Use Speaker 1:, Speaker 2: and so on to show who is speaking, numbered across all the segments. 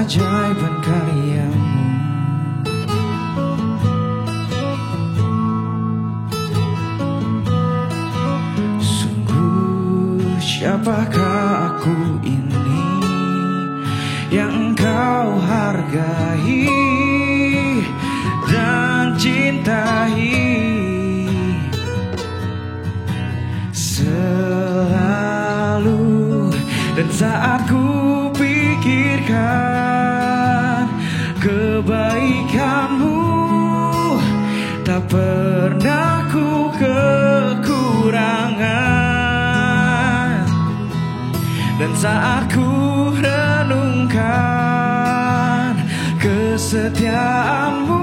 Speaker 1: keajaiban karyamu. Sungguh siapakah aku ini yang Engkau hargai dan cintai. Selalu dan saat ku pikirkan kebaikan-Mu, tak pernah ku kekurangan. Dan saat ku renungkan kesetiaan-Mu,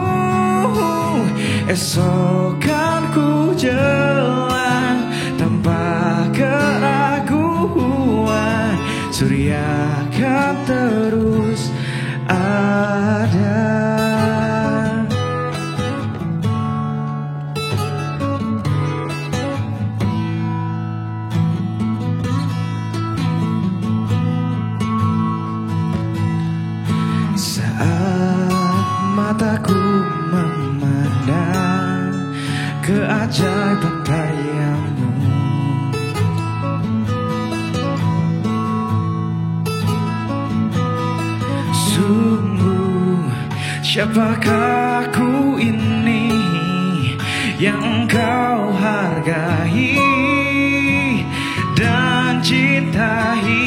Speaker 1: esok kan ku jalan tanpa keraguan. Surya kan terus ada. Saat mataku memandang keajaiban karya-Mu, sungguh siapakah aku ini yang Engkau hargai dan cintai.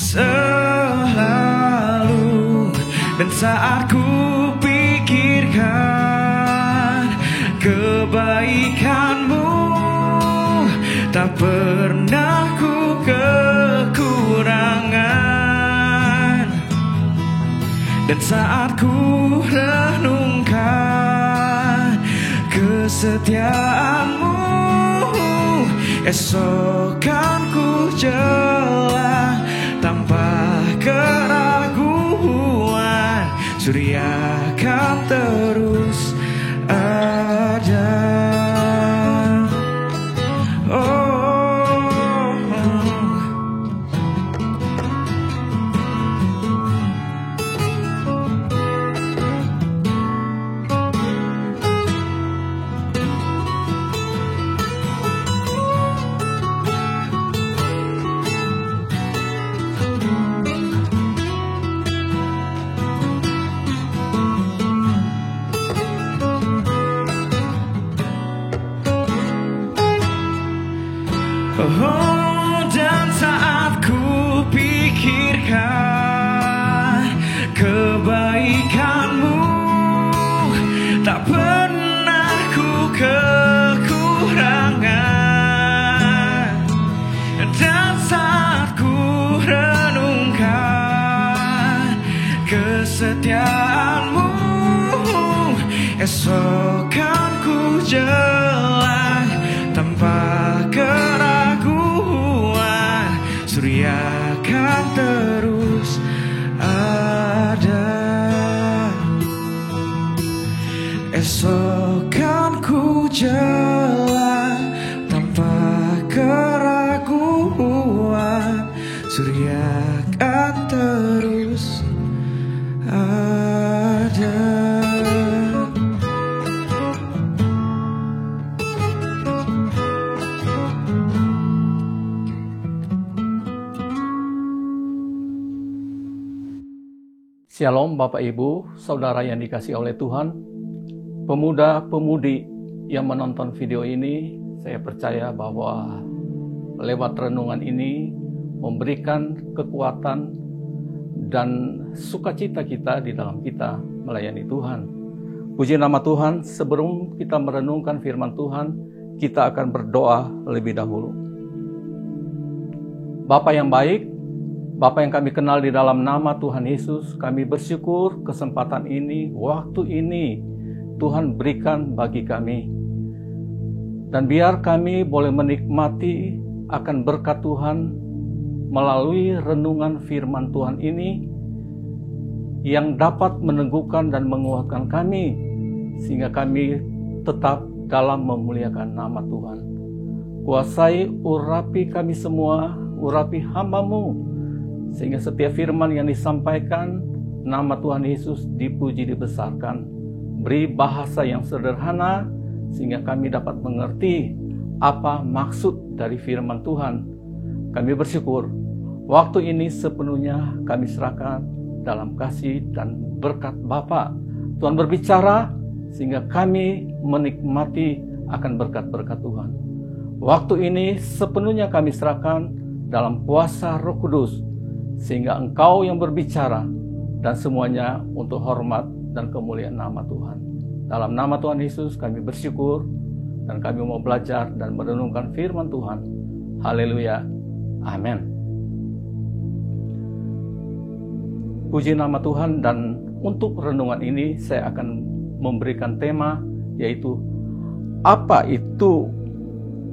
Speaker 1: Selalu dan saat ku pikirkan kebaikan-Mu, tak pernah ku kekurangan. Dan saat ku renungkan kesetiaan-Mu, esok kan ku jalan tanpa keraguan. Surya kan terus ada. Dan saat ku pikirkan kebaikan-Mu, tak pernah ku kekurangan. Dan saat ku renungkan kesetiaan-Mu, esok kan ku jalan tanpa keraguan. Surya kan terus ada. Esok kan ku jalan tanpa keraguan. Surya kan terus ada.
Speaker 2: Shalom Bapak Ibu, Saudara yang dikasihi oleh Tuhan. Pemuda-pemudi yang menonton video ini, saya percaya bahwa lewat renungan ini memberikan kekuatan dan sukacita kita di dalam kita melayani Tuhan. Puji nama Tuhan. Sebelum kita merenungkan firman Tuhan, kita akan berdoa lebih dahulu. Bapa yang baik, Bapa yang kami kenal di dalam nama Tuhan Yesus, kami bersyukur kesempatan ini, waktu ini Tuhan berikan bagi kami. Dan biar kami boleh menikmati akan berkat Tuhan melalui renungan firman Tuhan ini yang dapat meneguhkan dan menguatkan kami, sehingga kami tetap dalam memuliakan nama Tuhan. Kuasai urapi kami semua, urapi hamba-Mu, Sehingga setiap firman yang disampaikan, nama Tuhan Yesus dipuji, dibesarkan. Beri bahasa yang sederhana, sehingga kami dapat mengerti apa maksud dari firman Tuhan. Kami bersyukur, waktu ini sepenuhnya kami serahkan dalam kasih dan berkat Bapa. Tuhan berbicara, sehingga kami menikmati akan berkat-berkat Tuhan. Waktu ini sepenuhnya kami serahkan dalam kuasa Roh Kudus, sehingga Engkau yang berbicara, dan semuanya untuk hormat dan kemuliaan nama Tuhan. Dalam nama Tuhan Yesus kami bersyukur, dan kami mau belajar dan merenungkan firman Tuhan. Haleluya. Amin. Puji nama Tuhan, dan untuk renungan ini saya akan memberikan tema, yaitu apa itu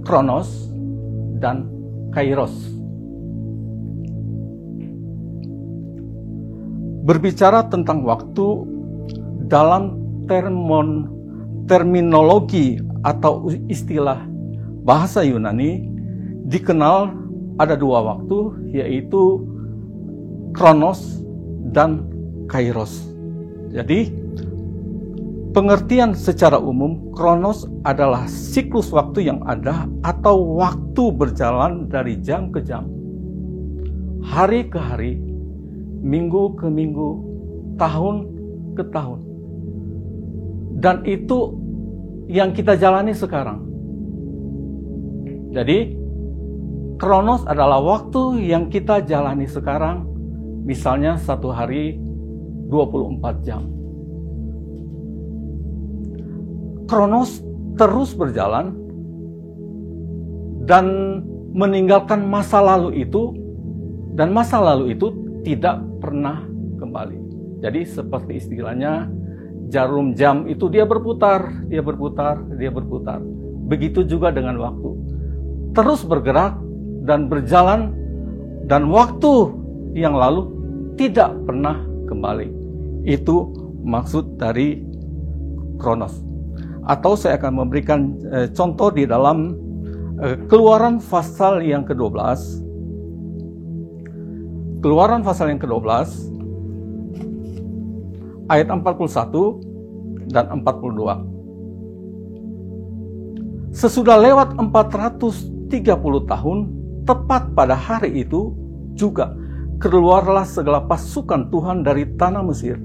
Speaker 2: Kronos dan Kairos. Berbicara tentang waktu dalam terminologi atau istilah bahasa Yunani, dikenal ada dua waktu, yaitu Kronos dan Kairos. Jadi pengertian secara umum, Kronos adalah siklus waktu yang ada atau waktu berjalan dari jam ke jam, hari ke hari, minggu ke minggu, tahun ke tahun. Dan itu yang kita jalani sekarang. Jadi, Kronos adalah waktu yang kita jalani sekarang, misalnya satu hari 24 jam. Kronos terus berjalan dan meninggalkan masa lalu itu, dan masa lalu itu tidak pernah kembali. Jadi seperti istilahnya jarum jam itu dia berputar. Begitu juga dengan waktu. Terus bergerak dan berjalan, dan waktu yang lalu tidak pernah kembali. Itu maksud dari Kronos. Atau saya akan memberikan contoh di dalam Keluaran pasal yang ke-12. Keluaran pasal yang ke-12 ayat 41 dan 42. Sesudah lewat 430 tahun, tepat pada hari itu juga keluarlah segala pasukan Tuhan dari tanah Mesir.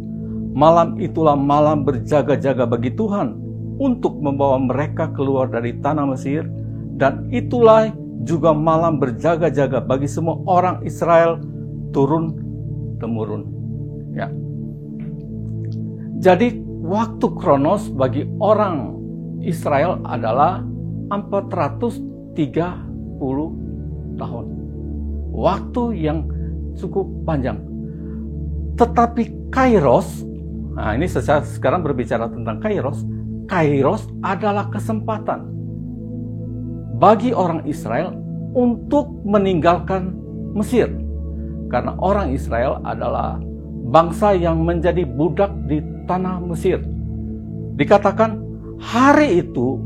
Speaker 2: Malam itulah malam berjaga-jaga bagi Tuhan untuk membawa mereka keluar dari tanah Mesir, dan itulah juga malam berjaga-jaga bagi semua orang Israel turun-temurun. Ya. Jadi waktu Kronos bagi orang Israel adalah 430 tahun. Waktu yang cukup panjang. Tetapi Kairos, nah ini saya sekarang berbicara tentang Kairos. Kairos adalah kesempatan bagi orang Israel untuk meninggalkan Mesir. Karena orang Israel adalah bangsa yang menjadi budak di tanah Mesir. Dikatakan hari itu,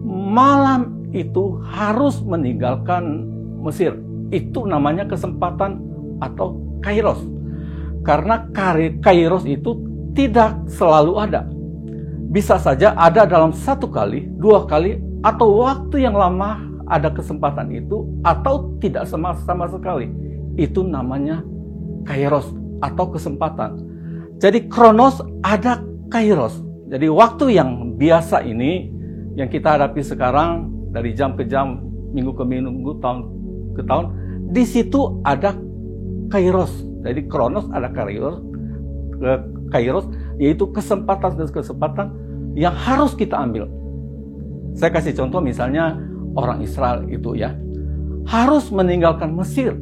Speaker 2: malam itu harus meninggalkan Mesir. Itu namanya kesempatan atau Kairos. Karena Kairos itu tidak selalu ada. Bisa saja ada dalam satu kali, dua kali, atau waktu yang lama ada kesempatan itu, atau tidak sama sekali. Itu namanya Kairos atau kesempatan. Jadi Kronos ada Kairos. Jadi waktu yang biasa ini, yang kita hadapi sekarang, dari jam ke jam, minggu ke minggu, tahun ke tahun, di situ ada Kairos. Jadi Kronos ada Kairos, yaitu kesempatan yang harus kita ambil. Saya kasih contoh, misalnya orang Israel itu ya harus meninggalkan Mesir.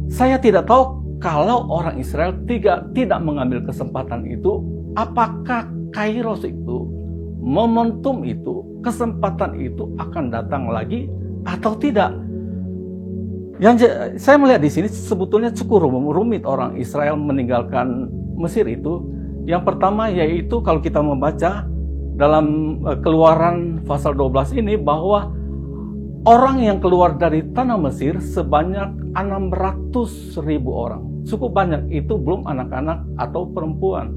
Speaker 2: Saya tidak tahu kalau orang Israel tidak mengambil kesempatan itu, apakah Kairos itu, momentum itu, kesempatan itu akan datang lagi atau tidak. Yang saya melihat di sini sebetulnya cukup rumit orang Israel meninggalkan Mesir itu. Yang pertama yaitu kalau kita membaca dalam Keluaran pasal 12 ini, bahwa orang yang keluar dari tanah Mesir sebanyak 600.000 orang. cukup banyak. Itu belum anak-anak atau perempuan.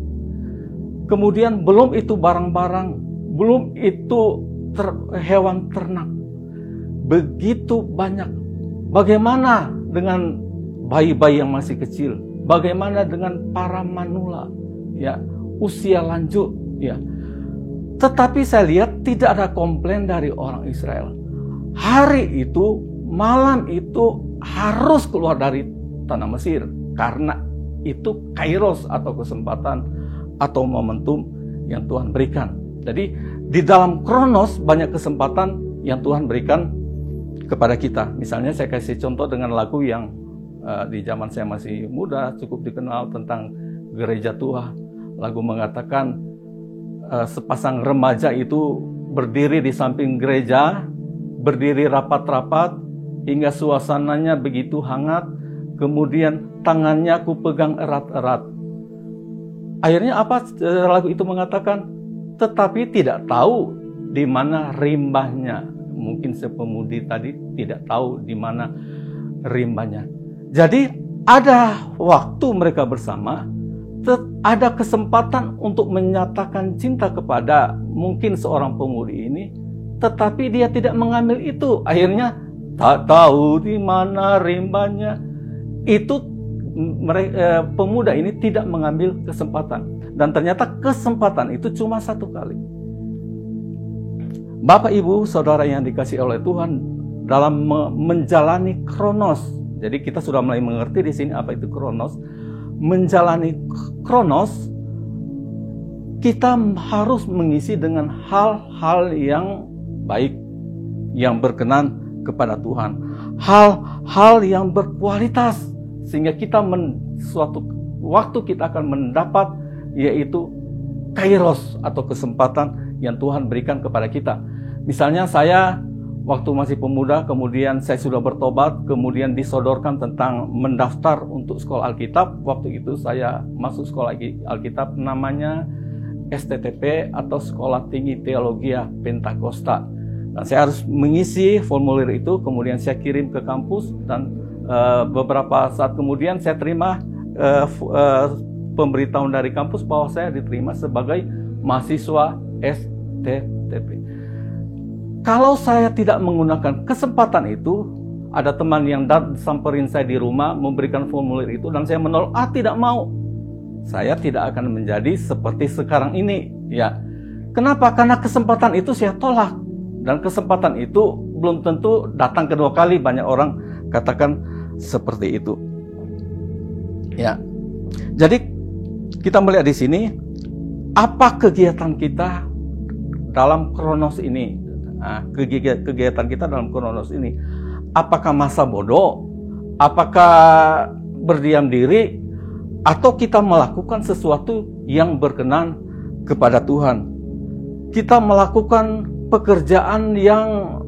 Speaker 2: Kemudian belum itu barang-barang, belum itu hewan ternak. Begitu banyak. Bagaimana dengan bayi-bayi yang masih kecil? Bagaimana dengan para manula, ya, usia lanjut, ya. Tetapi saya lihat tidak ada komplain dari orang Israel. Hari itu, malam itu harus keluar dari tanah Mesir, karena itu kairos atau kesempatan atau momentum yang Tuhan berikan. Jadi di dalam kronos banyak kesempatan yang Tuhan berikan kepada kita. Misalnya saya kasih contoh dengan lagu yang di zaman saya masih muda cukup dikenal tentang gereja tua. Lagu mengatakan sepasang remaja itu berdiri di samping gereja, berdiri rapat-rapat hingga suasananya begitu hangat, kemudian tangannya ku pegang erat-erat. Akhirnya apa lagu itu mengatakan? Tetapi tidak tahu di mana rimbanya. Mungkin sepemudi tadi tidak tahu di mana rimbanya. Jadi ada waktu mereka bersama, ada kesempatan untuk menyatakan cinta kepada mungkin seorang pemudi ini, tetapi dia tidak mengambil itu. Akhirnya tak tahu di mana rimbanya. Itu pemuda ini tidak mengambil kesempatan. Dan ternyata kesempatan itu cuma satu kali. Bapak, Ibu, Saudara yang dikasihi oleh Tuhan, dalam menjalani kronos. Jadi kita sudah mulai mengerti di sini apa itu kronos. Menjalani kronos, kita harus mengisi dengan hal-hal yang baik, yang berkenan kepada Tuhan. Hal-hal yang berkualitas, sehingga kita suatu waktu kita akan mendapat, yaitu kairos atau kesempatan yang Tuhan berikan kepada kita. Misalnya saya waktu masih pemuda, kemudian saya sudah bertobat, kemudian disodorkan tentang mendaftar untuk sekolah Alkitab. Waktu itu saya masuk sekolah Alkitab namanya STTP atau Sekolah Tinggi Teologi Pentakosta. Dan saya harus mengisi formulir itu, kemudian saya kirim ke kampus, dan beberapa saat kemudian saya terima pemberitahuan dari kampus bahwa saya diterima sebagai mahasiswa STTP. Kalau saya tidak menggunakan kesempatan itu, ada teman yang samperin saya di rumah, memberikan formulir itu, dan saya menolak, tidak mau. Saya tidak akan menjadi seperti sekarang ini. Ya, kenapa? Karena kesempatan itu saya tolak. Dan kesempatan itu belum tentu datang kedua kali. Banyak orang katakan seperti itu. Ya, jadi kita melihat di sini, apa kegiatan kita dalam kronos ini? Nah, kegiatan kita dalam kronos ini, apakah masa bodoh, apakah berdiam diri, atau kita melakukan sesuatu yang berkenan kepada Tuhan? Kita melakukan pekerjaan yang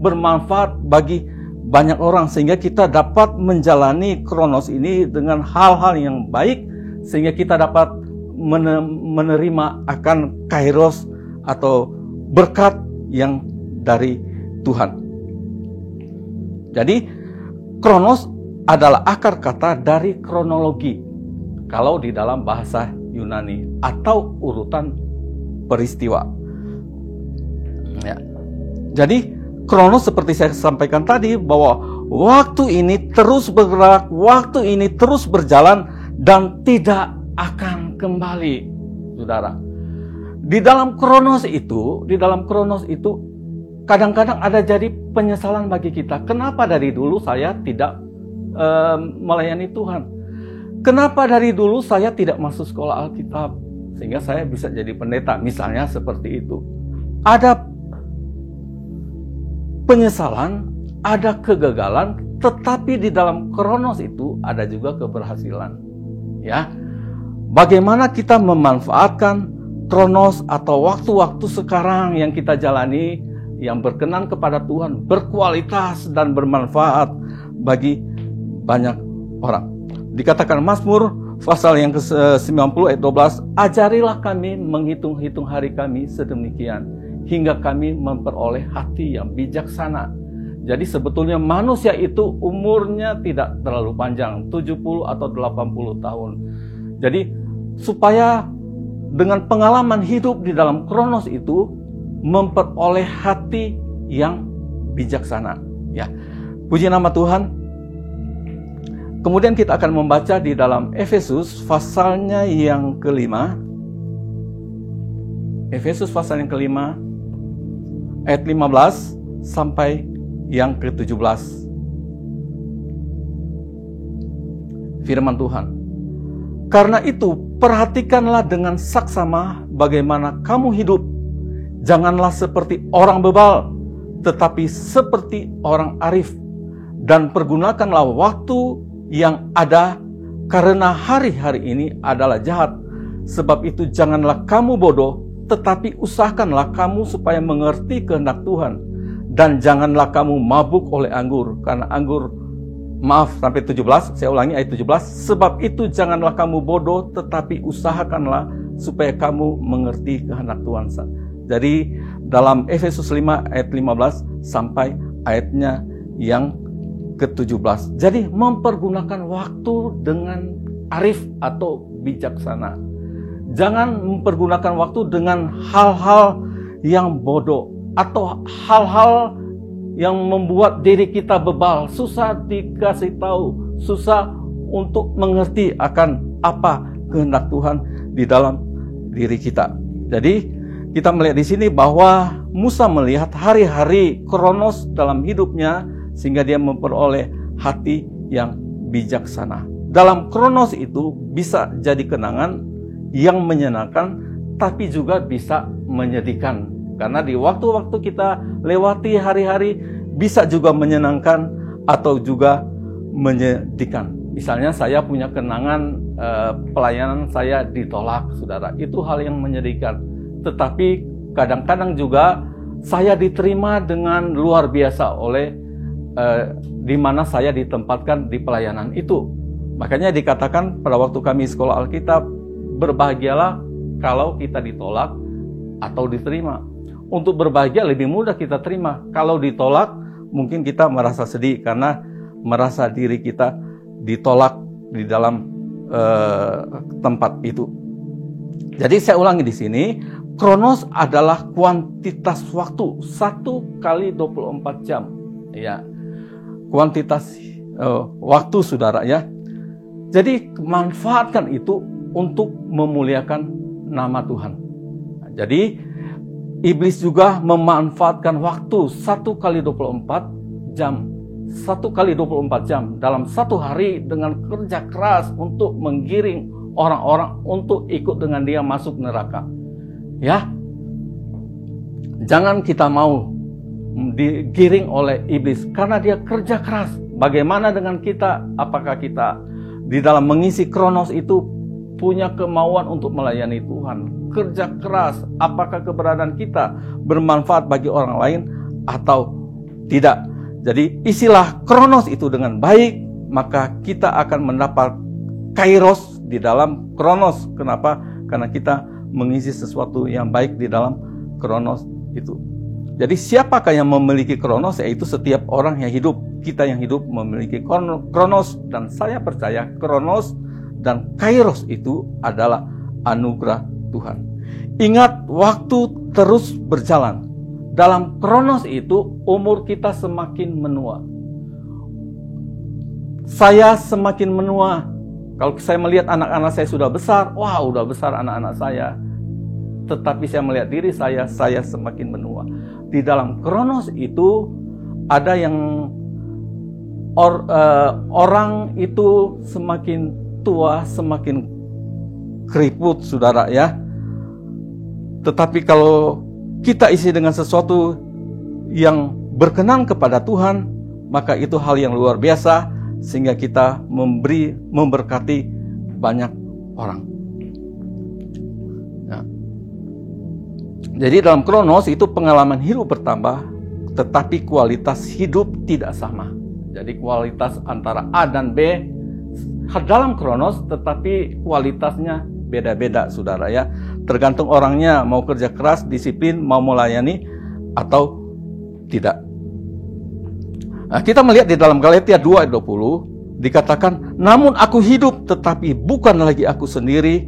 Speaker 2: bermanfaat bagi banyak orang, sehingga kita dapat menjalani kronos ini dengan hal-hal yang baik, sehingga kita dapat menerima akan kairos atau berkat yang dari Tuhan. Jadi kronos adalah akar kata dari kronologi kalau di dalam bahasa Yunani, atau urutan peristiwa. Ya. Jadi kronos seperti saya sampaikan tadi, bahwa waktu ini terus bergerak, waktu ini terus berjalan dan tidak akan kembali, saudara. Di dalam kronos itu kadang-kadang ada jadi penyesalan bagi kita. Kenapa dari dulu saya tidak melayani Tuhan? Kenapa dari dulu saya tidak masuk sekolah Alkitab sehingga saya bisa jadi pendeta? Misalnya seperti itu. Ada penyesalan, ada kegagalan, tetapi di dalam kronos itu ada juga keberhasilan. Ya, bagaimana kita memanfaatkan kronos atau waktu-waktu sekarang yang kita jalani, yang berkenan kepada Tuhan, berkualitas dan bermanfaat bagi banyak orang. Dikatakan Mazmur pasal yang ke-90 ayat 12, ajarilah kami menghitung-hitung hari kami sedemikian, hingga kami memperoleh hati yang bijaksana. Jadi sebetulnya manusia itu umurnya tidak terlalu panjang, 70 atau 80 tahun. Jadi supaya dengan pengalaman hidup di dalam Kronos itu memperoleh hati yang bijaksana. Ya, puji nama Tuhan. Kemudian kita akan membaca di dalam Efesus pasalnya yang kelima. Efesus pasal yang kelima ayat 15 sampai yang ke-17. Firman Tuhan. Karena itu, perhatikanlah dengan saksama bagaimana kamu hidup. Janganlah seperti orang bebal, tetapi seperti orang arif. Dan pergunakanlah waktu yang ada, karena hari-hari ini adalah jahat. Sebab itu janganlah kamu bodoh, tetapi usahakanlah kamu supaya mengerti kehendak Tuhan. Dan janganlah kamu mabuk oleh anggur, karena anggur, maaf sampai 17, saya ulangi ayat 17. Sebab itu janganlah kamu bodoh, tetapi usahakanlah supaya kamu mengerti kehendak Tuhan. Jadi dalam Efesus 5 ayat 15 sampai ayatnya yang ke-17. Jadi mempergunakan waktu dengan arif atau bijaksana. Jangan mempergunakan waktu dengan hal-hal yang bodoh atau hal-hal yang membuat diri kita bebal, susah dikasih tahu, susah untuk mengerti akan apa kehendak Tuhan di dalam diri kita. Jadi kita melihat di sini bahwa Musa melihat hari-hari Kronos dalam hidupnya sehingga dia memperoleh hati yang bijaksana. Dalam Kronos itu bisa jadi kenangan yang menyenangkan, tapi juga bisa menyedihkan. Karena di waktu-waktu kita lewati hari-hari bisa juga menyenangkan atau juga menyedihkan. Misalnya saya punya kenangan pelayanan saya ditolak, saudara. Itu hal yang menyedihkan. Tetapi kadang-kadang juga saya diterima dengan luar biasa oleh di mana saya ditempatkan di pelayanan itu. Makanya dikatakan pada waktu kami sekolah Alkitab, berbahagialah kalau kita ditolak atau diterima. Untuk berbahagia lebih mudah kita terima. Kalau ditolak, mungkin kita merasa sedih karena merasa diri kita ditolak di dalam tempat itu. Jadi saya ulangi di sini, Kronos adalah kuantitas waktu 1 kali 24 jam. Ya, kuantitas waktu, saudara ya. Jadi manfaatkan itu untuk memuliakan nama Tuhan. Jadi iblis juga memanfaatkan waktu 1 kali 24 jam. 1 kali 24 jam dalam satu hari dengan kerja keras untuk menggiring orang-orang untuk ikut dengan dia masuk neraka. Ya, jangan kita mau digiring oleh iblis karena dia kerja keras. Bagaimana dengan kita? Apakah kita di dalam mengisi Kronos itu punya kemauan untuk melayani Tuhan? Kerja keras, apakah keberadaan kita bermanfaat bagi orang lain atau tidak? Jadi isilah Kronos itu dengan baik, maka kita akan mendapat Kairos di dalam Kronos. Kenapa? Karena kita mengisi sesuatu yang baik di dalam Kronos itu. Jadi siapakah yang memiliki Kronos? Yaitu setiap orang yang hidup. Kita yang hidup memiliki Kronos. Dan saya percaya Kronos dan Kairos itu adalah anugerah Tuhan. Ingat, waktu terus berjalan. Dalam Kronos itu umur kita semakin menua. Saya semakin menua. Kalau saya melihat anak-anak saya sudah besar, wah udah besar anak-anak saya. Tetapi saya melihat diri saya semakin menua. Di dalam Kronos itu ada yang orang itu semakin tua, semakin keriput, saudara ya. Tetapi kalau kita isi dengan sesuatu yang berkenan kepada Tuhan, maka itu hal yang luar biasa, sehingga kita memberkati banyak orang. Nah, jadi dalam Kronos itu pengalaman hidup bertambah, tetapi kualitas hidup tidak sama. Jadi kualitas antara A dan B dalam Kronos, tetapi kualitasnya beda-beda, saudara ya. Tergantung orangnya mau kerja keras, disiplin, mau melayani atau tidak. Nah, kita melihat di dalam Galatia 2 ayat 20 dikatakan, namun aku hidup tetapi bukan lagi aku sendiri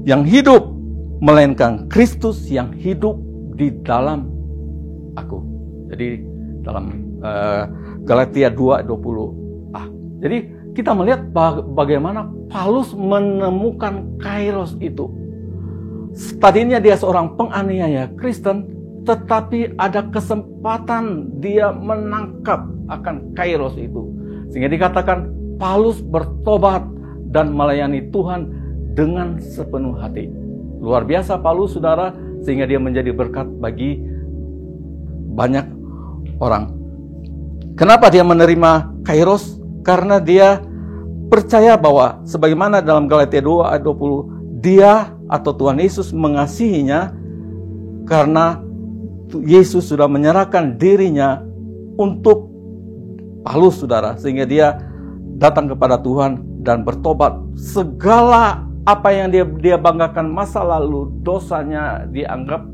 Speaker 2: yang hidup, melainkan Kristus yang hidup di dalam aku. Jadi dalam Galatia 2 ayat 20. Jadi kita melihat bagaimana Paulus menemukan kairos itu. Tadinya dia seorang penganiaya Kristen, tetapi ada kesempatan dia menangkap akan kairos itu. Sehingga dikatakan Paulus bertobat dan melayani Tuhan dengan sepenuh hati. Luar biasa Paulus, saudara, sehingga dia menjadi berkat bagi banyak orang. Kenapa dia menerima kairos? Karena dia percaya bahwa sebagaimana dalam Galatia 2 ayat 20, dia atau Tuhan Yesus mengasihinya karena Yesus sudah menyerahkan dirinya untuk Paulus, saudara, sehingga dia datang kepada Tuhan dan bertobat. Segala apa yang dia banggakan masa lalu, dosanya dianggap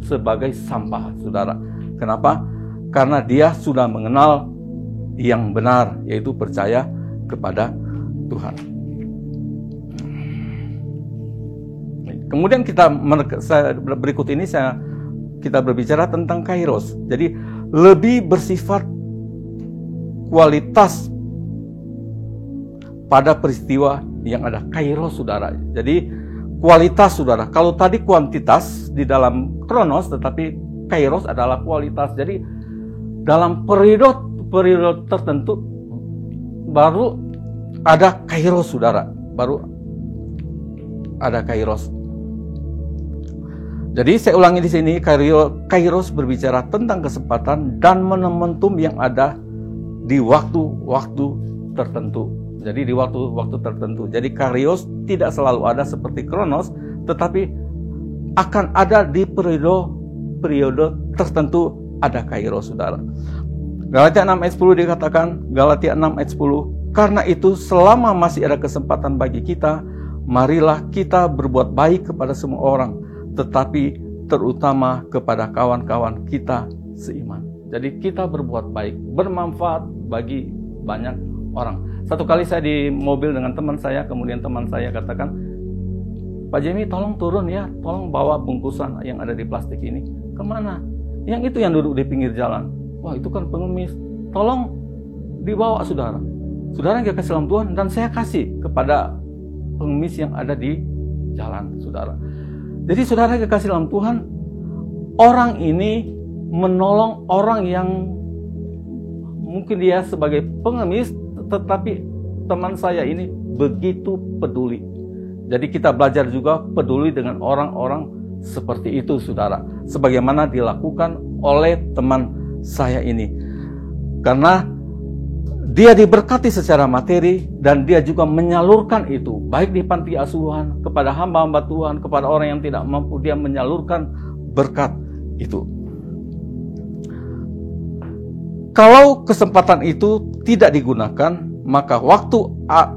Speaker 2: sebagai sampah, saudara. Kenapa? Karena dia sudah mengenal yang benar, yaitu percaya kepada Tuhan. Kemudian berikut ini kita berbicara tentang kairos. Jadi lebih bersifat kualitas pada peristiwa yang ada kairos, saudara. Jadi kualitas, saudara. Kalau tadi kuantitas di dalam kronos, tetapi kairos adalah kualitas. Jadi dalam periode tertentu baru ada kairos, saudara. Baru ada kairos. Jadi saya ulangi di sini, kairos berbicara tentang kesempatan dan momentum yang ada di waktu-waktu tertentu. Jadi di waktu-waktu tertentu. Jadi kairos tidak selalu ada seperti kronos, tetapi akan ada di periode tertentu ada kairos, saudara. Galatia 6 ayat 10 dikatakan, Galatia 6 ayat 10, karena itu selama masih ada kesempatan bagi kita, marilah kita berbuat baik kepada semua orang, tetapi terutama kepada kawan-kawan kita seiman. Jadi kita berbuat baik, bermanfaat bagi banyak orang. Satu kali saya di mobil dengan teman saya, kemudian teman saya katakan, Pak Jimmy tolong turun ya, tolong bawa bungkusan yang ada di plastik ini. Kemana? Yang itu yang duduk di pinggir jalan. Wah, itu kan pengemis. Tolong dibawa, saudara. Saudara yang kasih dalam Tuhan, dan saya kasih kepada pengemis yang ada di jalan, saudara. Jadi saudara yang kasih dalam Tuhan, orang ini menolong orang yang mungkin dia sebagai pengemis, tetapi teman saya ini begitu peduli. Jadi kita belajar juga peduli dengan orang-orang seperti itu, saudara. Sebagaimana dilakukan oleh teman saya ini. Karena dia diberkati secara materi dan dia juga menyalurkan itu, baik di panti asuhan, kepada hamba-hamba Tuhan, kepada orang yang tidak mampu, dia menyalurkan berkat itu. Kalau kesempatan itu tidak digunakan, maka waktu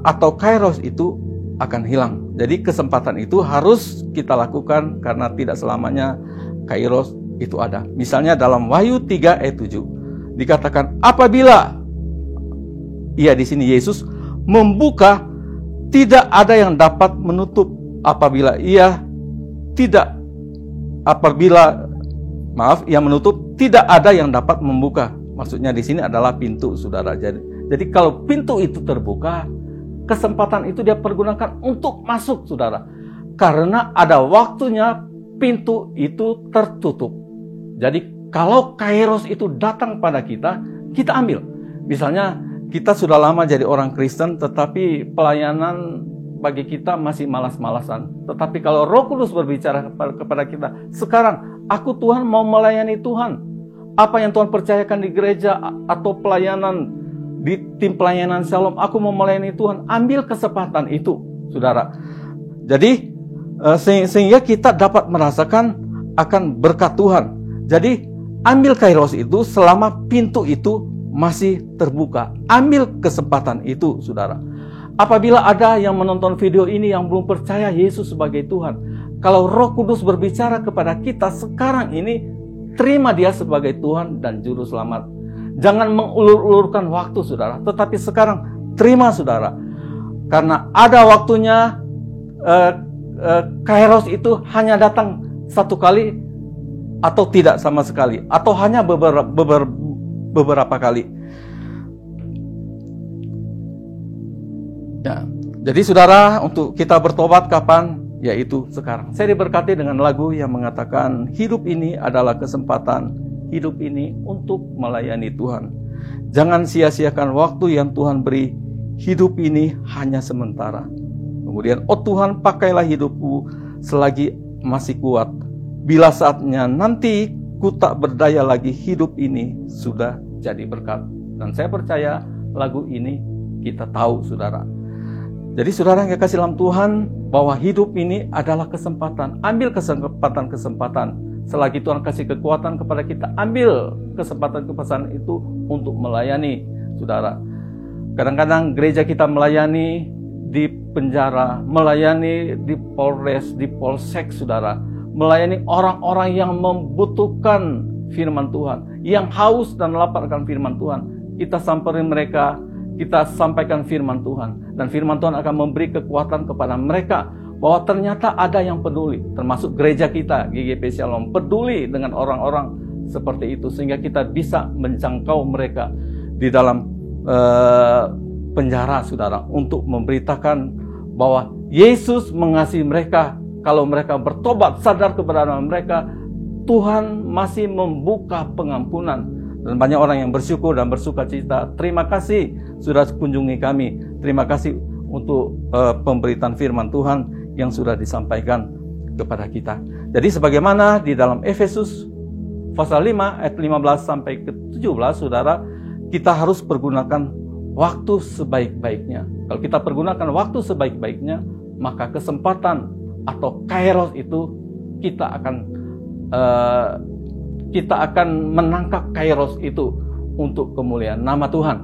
Speaker 2: atau kairos itu akan hilang. Jadi kesempatan itu harus kita lakukan karena tidak selamanya kairos itu ada. Misalnya dalam Wahyu 3 ayat 7 dikatakan, apabila di sini Yesus membuka, tidak ada yang dapat menutup. Apabila ia menutup, tidak ada yang dapat membuka. Maksudnya di sini adalah pintu, saudara. Jadi kalau pintu itu terbuka, kesempatan itu dia pergunakan untuk masuk, saudara. Karena ada waktunya pintu itu tertutup. Jadi kalau kairos itu datang pada kita, kita ambil. Misalnya kita sudah lama jadi orang Kristen, tetapi pelayanan bagi kita masih malas-malasan. Tetapi kalau Roh Kudus berbicara kepada kita, sekarang aku Tuhan mau melayani Tuhan. Apa yang Tuhan percayakan di gereja atau pelayanan di tim pelayanan Shalom, aku mau melayani Tuhan. Ambil kesempatan itu, saudara. Jadi sehingga kita dapat merasakan akan berkat Tuhan. Jadi ambil kairos itu selama pintu itu masih terbuka. Ambil kesempatan itu, saudara. Apabila ada yang menonton video ini yang belum percaya Yesus sebagai Tuhan, kalau Roh Kudus berbicara kepada kita sekarang ini, terima dia sebagai Tuhan dan Juru Selamat. Jangan mengulur-ulurkan waktu, saudara. Tetapi sekarang terima, saudara. Karena ada waktunya, Kairos itu hanya datang satu kali atau tidak sama sekali, atau hanya beberapa kali. Ya. Jadi saudara, untuk kita bertobat kapan? Yaitu sekarang. Saya diberkati dengan lagu yang mengatakan hidup ini adalah kesempatan, hidup ini untuk melayani Tuhan. Jangan sia-siakan waktu yang Tuhan beri. Hidup ini hanya sementara. Kemudian, oh Tuhan, pakailah hidupku selagi masih kuat. Bila saatnya nanti ku tak berdaya lagi, hidup ini sudah jadi berkat. Dan saya percaya lagu ini kita tahu, saudara. Jadi saudara yang kasih dalam Tuhan, bahwa hidup ini adalah kesempatan. Ambil kesempatan. Selagi Tuhan kasih kekuatan kepada kita, ambil kesempatan itu untuk melayani, saudara. Kadang-kadang gereja kita melayani di penjara, melayani di Polres, di Polsek, saudara. Melayani orang-orang yang membutuhkan firman Tuhan, yang haus dan lapar akan firman Tuhan. Kita samperin mereka, kita sampaikan firman Tuhan, dan firman Tuhan akan memberi kekuatan kepada mereka bahwa ternyata ada yang peduli, termasuk gereja kita, GGP Shalom, peduli dengan orang-orang seperti itu, sehingga kita bisa menjangkau mereka di dalam penjara, saudara, untuk memberitakan bahwa Yesus mengasihi mereka. Kalau mereka bertobat, sadar keberadaan mereka, Tuhan masih membuka pengampunan. Dan banyak orang yang bersyukur dan bersuka cita. Terima kasih sudah kunjungi kami. Terima kasih untuk pemberitaan firman Tuhan yang sudah disampaikan kepada kita. Jadi sebagaimana di dalam Efesus pasal 5 ayat 15 sampai ke 17, saudara, kita harus pergunakan waktu sebaik-baiknya. Kalau kita pergunakan waktu sebaik-baiknya, maka kesempatan atau Kairos itu kita akan menangkap Kairos itu untuk kemuliaan nama Tuhan.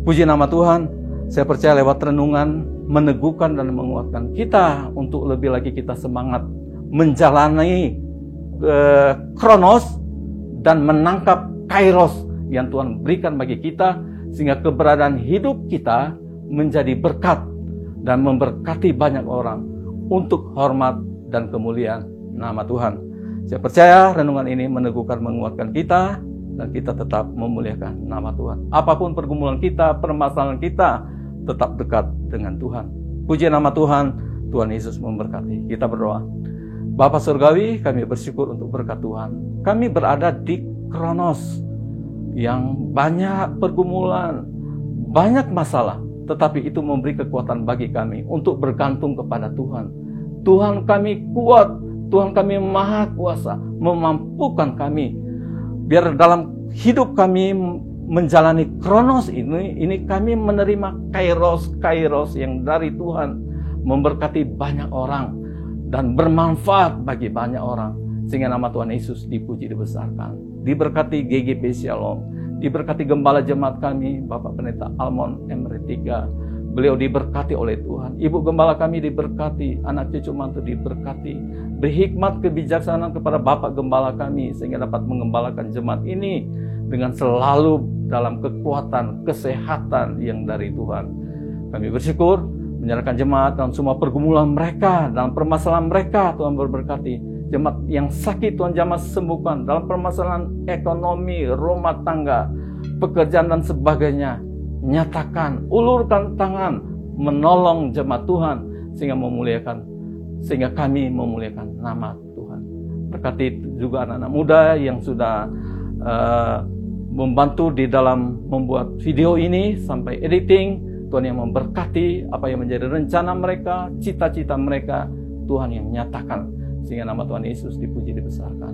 Speaker 2: Puji nama Tuhan. Saya percaya lewat renungan meneguhkan dan menguatkan kita untuk lebih lagi kita semangat menjalani Kronos dan menangkap Kairos yang Tuhan berikan bagi kita, sehingga keberadaan hidup kita menjadi berkat dan memberkati banyak orang untuk hormat dan kemuliaan nama Tuhan. Saya percaya renungan ini meneguhkan, menguatkan kita, dan kita tetap memuliakan nama Tuhan. Apapun pergumulan kita, permasalahan kita, tetap dekat dengan Tuhan. Puji nama Tuhan, Tuhan Yesus memberkati. Kita berdoa. Bapa Surgawi, kami bersyukur untuk berkat Tuhan. Kami berada di Kronos yang banyak pergumulan, banyak masalah, tetapi itu memberi kekuatan bagi kami untuk bergantung kepada Tuhan. Tuhan kami kuat, Tuhan kami maha kuasa, memampukan kami. Biar dalam hidup kami menjalani Kronos ini kami menerima Kairos yang dari Tuhan, memberkati banyak orang dan bermanfaat bagi banyak orang, sehingga nama Tuhan Yesus dipuji, dibesarkan. Diberkati GGP Shalom, diberkati gembala jemaat kami, Bapak Pendeta Almon M3. Beliau diberkati oleh Tuhan. Ibu gembala kami diberkati, anak cucu mantu diberkati. Beri hikmat kebijaksanaan kepada Bapak gembala kami, sehingga dapat mengembalakan jemaat ini dengan selalu dalam kekuatan, kesehatan yang dari Tuhan. Kami bersyukur menyerahkan jemaat dalam semua pergumulan mereka, dalam permasalahan mereka, Tuhan berberkati. Jemaat yang sakit, Tuhan jamah sembuhkan. Dalam permasalahan ekonomi, rumah tangga, pekerjaan dan sebagainya, nyatakan, ulurkan tangan, menolong jemaat Tuhan, sehingga kami memuliakan nama Tuhan. Berkati juga anak-anak muda yang sudah membantu di dalam membuat video ini sampai editing. Tuhan yang memberkati apa yang menjadi rencana mereka, cita-cita mereka, Tuhan yang menyatakan, sehingga nama Tuhan Yesus dipuji, dibesarkan.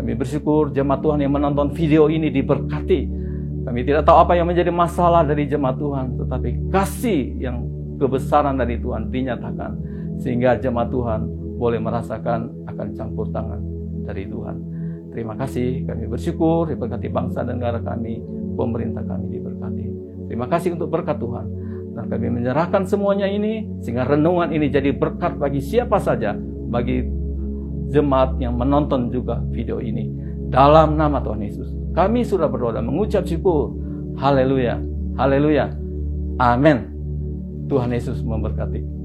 Speaker 2: Kami bersyukur jemaat Tuhan yang menonton video ini diberkati. Kami tidak tahu apa yang menjadi masalah dari jemaat Tuhan, tetapi kasih yang kebesaran dari Tuhan dinyatakan, sehingga jemaat Tuhan boleh merasakan akan campur tangan dari Tuhan. Terima kasih, kami bersyukur, diberkati bangsa dan negara kami, pemerintah kami diberkati. Terima kasih untuk berkat Tuhan. Dan kami menyerahkan semuanya ini, sehingga renungan ini jadi berkat bagi siapa saja, bagi jemaat yang menonton juga video ini. Dalam nama Tuhan Yesus, kami sudah berdoa dan mengucap syukur. Haleluya, haleluya, amin. Tuhan Yesus memberkati.